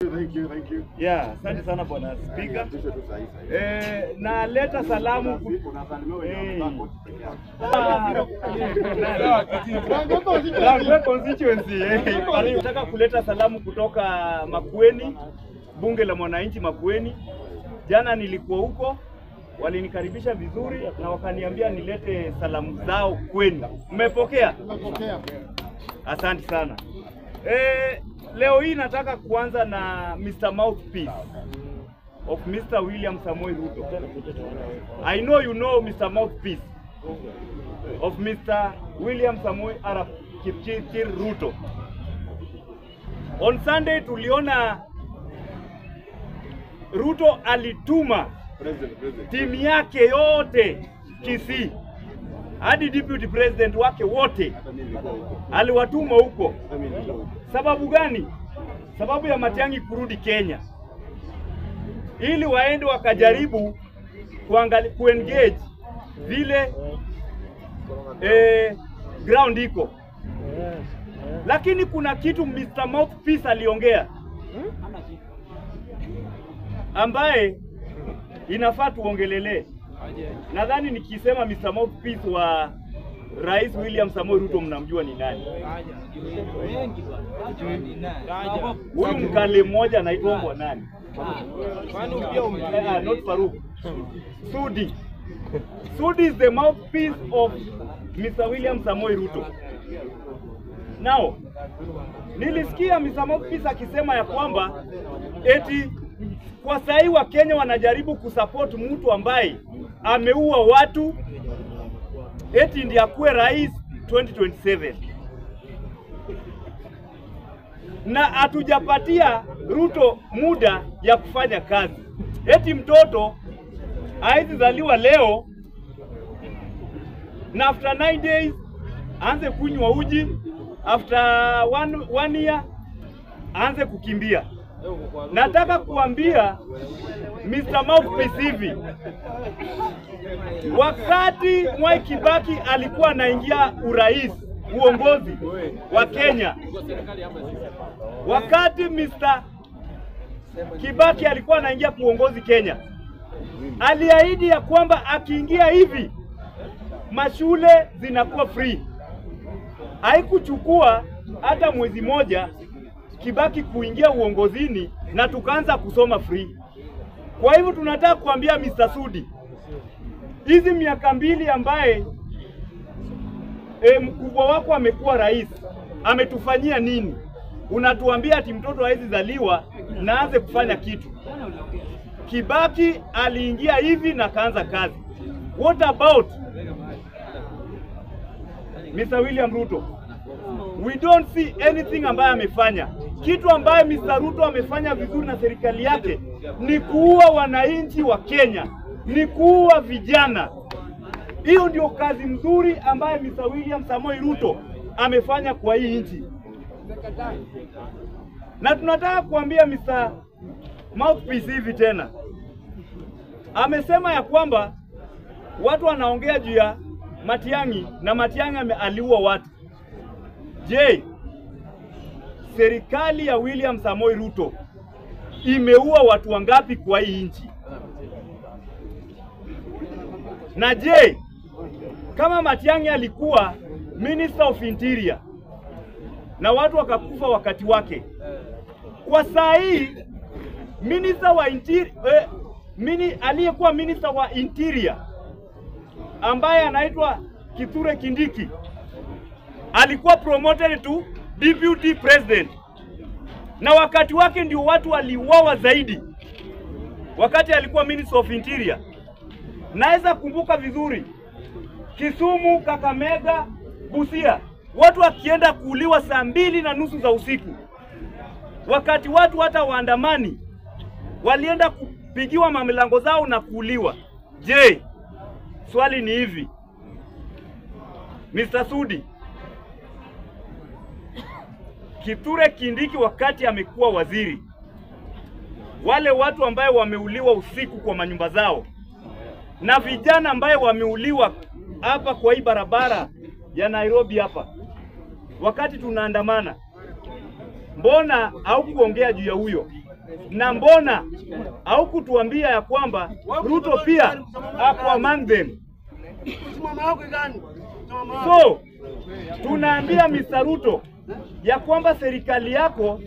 Thank you. Yeah, asante sana bwana speaker. Na leta salamu constituency. Nataka kuleta salamu kutoka Makueni, bunge la mwananchi Makueni. Jana nilikuwa huko, walinikaribisha vizuri na wakaniambia nilete salamu zao kwenu. Mmepokea? Nimepokea. Asante sana. Leo hii nataka kuanza na Mr. Mouthpiece of Mr. William Samoei Ruto. I know you know Mr. Mouthpiece of Mr. William Samoei Arap Kipchirchir Ruto. On Sunday tuliona Ruto alituma timu yake yote Kisii, hadi deputy president wake wote aliwatuma huko. Sababu gani? Sababu ya Matiang'i kurudi Kenya, ili waende wakajaribu kuengage vile ground iko. Lakini kuna kitu Mr. Mouthpiece aliongea ambaye inafaa tuongelele. Nadhani nikisema Mr. Mouthpiece wa Rais William Samoei Ruto mnamjua ni nani? Huyu mkale mmoja anaitwa nani? Not Faruk. Sudi. Sudi is the mouthpiece of Mr. William Samoei Ruto. Now, nilisikia Mr. Mouthpiece akisema ya kwamba eti kwa sahi wa Kenya wanajaribu kusupport mtu ambaye ameua watu eti ndiye akuwe rais 2027. Na hatujapatia Ruto muda ya kufanya kazi. Eti mtoto haizi zaliwa leo na after 9 days aanze kunywa uji, after one year aanze kukimbia. Nataka kuambia Mr. Mouthpiece hivi, wakati Mwai Kibaki alikuwa anaingia uongozi wa Kenya, wakati Mr. Kibaki alikuwa anaingia kuongozi Kenya, aliahidi ya kwamba akiingia hivi mashule zinakuwa free. Haikuchukua hata mwezi moja Kibaki kuingia uongozini na tukaanza kusoma free. Kwa hivyo tunataka kuambia Mr. Sudi, hizi miaka 2 ambaye mkubwa wako amekuwa rais, ametufanyia nini? Unatuambia ati mtoto hawezi zaliwa na aanze kufanya kitu. Kibaki aliingia hivi na kaanza kazi. What about Mr. William Ruto? We don't see anything ambaye amefanya. Kitu ambaye Mr. Ruto amefanya vizuri na serikali yake ni kuua wananchi wa Kenya, ni kuua vijana. Hiyo ndio kazi mzuri ambaye Mr. William Samoei Ruto amefanya kwa hii nchi. Na tunataka kuambia Mr. Mouthpiece hivi tena. Amesema ya kwamba watu wanaongea juu ya Matiang'i na Matiang'i aliua watu. Je, serikali ya William Samoei Ruto imeua watu wangapi kwa hii nchi? Na je, kama Matiang'i alikuwa Minister of Interior na watu wakakufa wakati wake, kwa saa hii Minister wa Interior aliyekuwa Minister wa Interior ambaye anaitwa Kithure Kindiki alikuwa promoted to Deputy President, na wakati wake ndio watu waliuawa zaidi wakati alikuwa Minister of Interior. Naweza kumbuka vizuri Kisumu, Kakamega, Busia, watu wakienda kuuliwa saa 2:30 za usiku, wakati watu hata waandamani walienda kupigiwa mamilango zao na kuuliwa. Je, swali ni hivi, Mr. Sudi, Kithure Kindiki wakati amekuwa waziri, wale watu ambaye wameuliwa usiku kwa manyumba zao na vijana ambaye wameuliwa hapa kwa hii barabara ya Nairobi hapa, wakati tunaandamana, mbona haukuongea juu ya huyo? Na mbona au kutuambia ya kwamba Ruto pia ako among them? So tunaambia Mr. Ruto ya kwamba serikali yako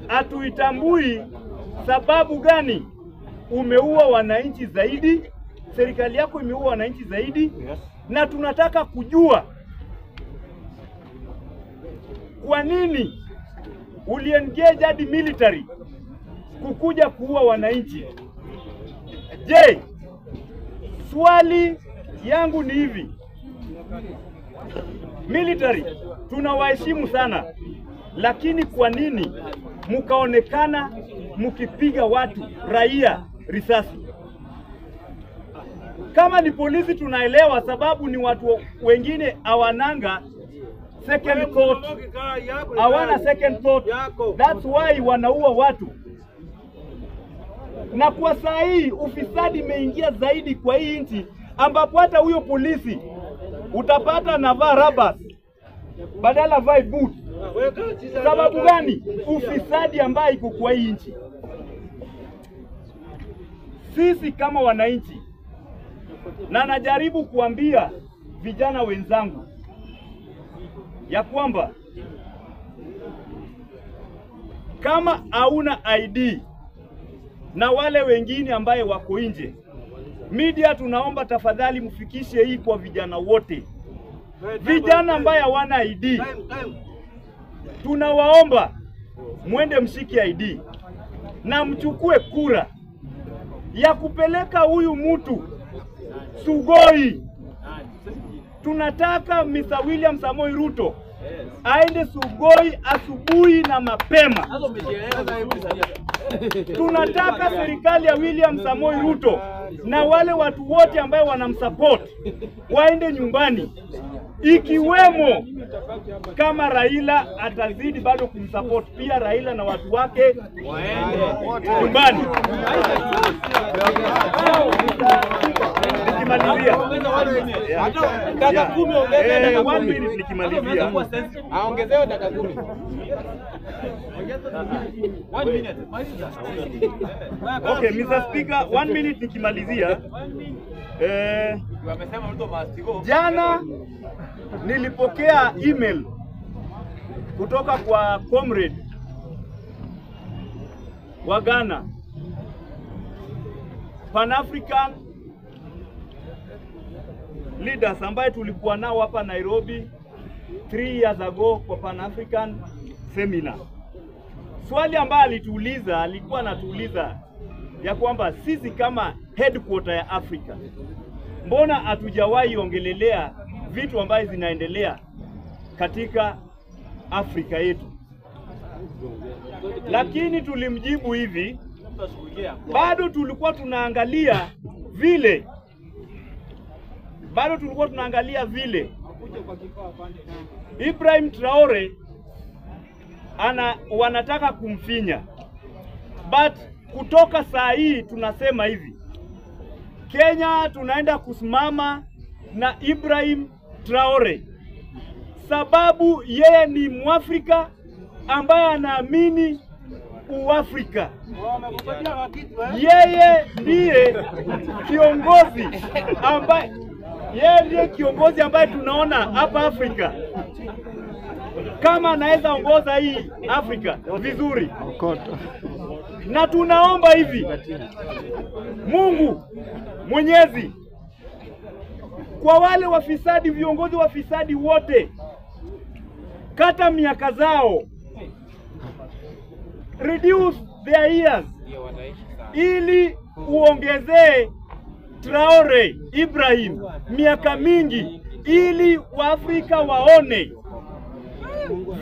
hatuitambui. Sababu gani? Umeua wananchi zaidi, serikali yako imeua wananchi zaidi, na tunataka kujua kwa nini uliengage hadi military kukuja kuua wananchi. Je, swali yangu ni hivi, military tunawaheshimu sana, lakini kwa nini mkaonekana mkipiga watu raia risasi? Kama ni polisi tunaelewa, sababu ni watu wengine hawananga second thought, hawana second thought, that's why wanaua watu. Na kwa saa hii ufisadi imeingia zaidi kwa hii nchi, ambapo hata huyo polisi utapata navaa rabas badala vai boot. Sababu gani? Ufisadi ambaye iko kwa hii nchi. Sisi kama wananchi, na najaribu kuambia vijana wenzangu ya kwamba kama hauna ID na wale wengine ambaye wako nje, media tunaomba tafadhali mfikishe hii kwa vijana wote. Vijana ambaye hawana ID, tunawaomba mwende mshiki ID na mchukue kura ya kupeleka huyu mtu Sugoi. Tunataka Mr. William Samoei Ruto aende Sugoi asubuhi na mapema. Tunataka serikali ya William Samoei Ruto na wale watu wote ambao wanamsupport waende nyumbani, ikiwemo kama Raila atazidi bado kumsupport, pia Raila na watu wake waende nyumbani. Nikimalizia dakika 10 ongezea 1 minute nikimalizia. Aongezewe dakika 10. 1 minute. Okay, Mr. Speaker, 1 minute nikimalizia. Wamesema mtu mastigo. Jana nilipokea email kutoka kwa comrade wa Ghana, Pan-African leaders ambaye tulikuwa nao hapa Nairobi 3 years ago kwa Pan-African seminar. Swali ambayo alituuliza, alikuwa anatuuliza ya kwamba sisi kama headquarter ya Afrika, mbona hatujawahi ongelelea vitu ambayo zinaendelea katika Afrika yetu? Lakini tulimjibu hivi, bado tulikuwa tunaangalia vile Ibrahim Traore wanataka kumfinya. But kutoka saa hii tunasema hivi, Kenya tunaenda kusimama na Ibrahim Traore, sababu yeye ni Mwafrika ambaye anaamini Uafrika. Yeye ndiye kiongozi ambaye tunaona hapa Afrika kama anaweza ongoza hii Afrika vizuri. Na tunaomba hivi, Mungu Mwenyezi, kwa wale wafisadi, viongozi wafisadi wote, kata miaka zao, reduce their years, ili uongezee Traore Ibrahim miaka mingi, ili Waafrika waone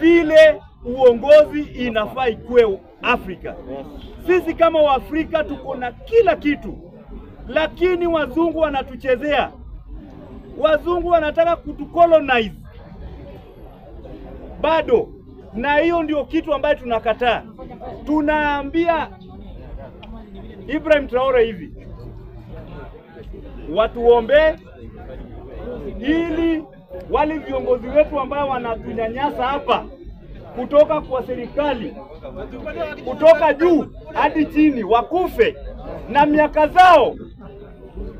vile uongozi inafaa ikuwe Afrika. Sisi kama Waafrika tuko na kila kitu, lakini wazungu wanatuchezea. Wazungu wanataka kutukolonize bado, na hiyo ndio kitu ambayo tunakataa. Tunaambia Ibrahim Traore hivi, watuombe ili wale viongozi wetu ambao wanatunyanyasa hapa kutoka kwa serikali, kutoka juu hadi chini, wakufe na miaka zao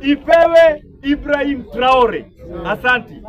ipewe Ibrahim Traore. Asanti.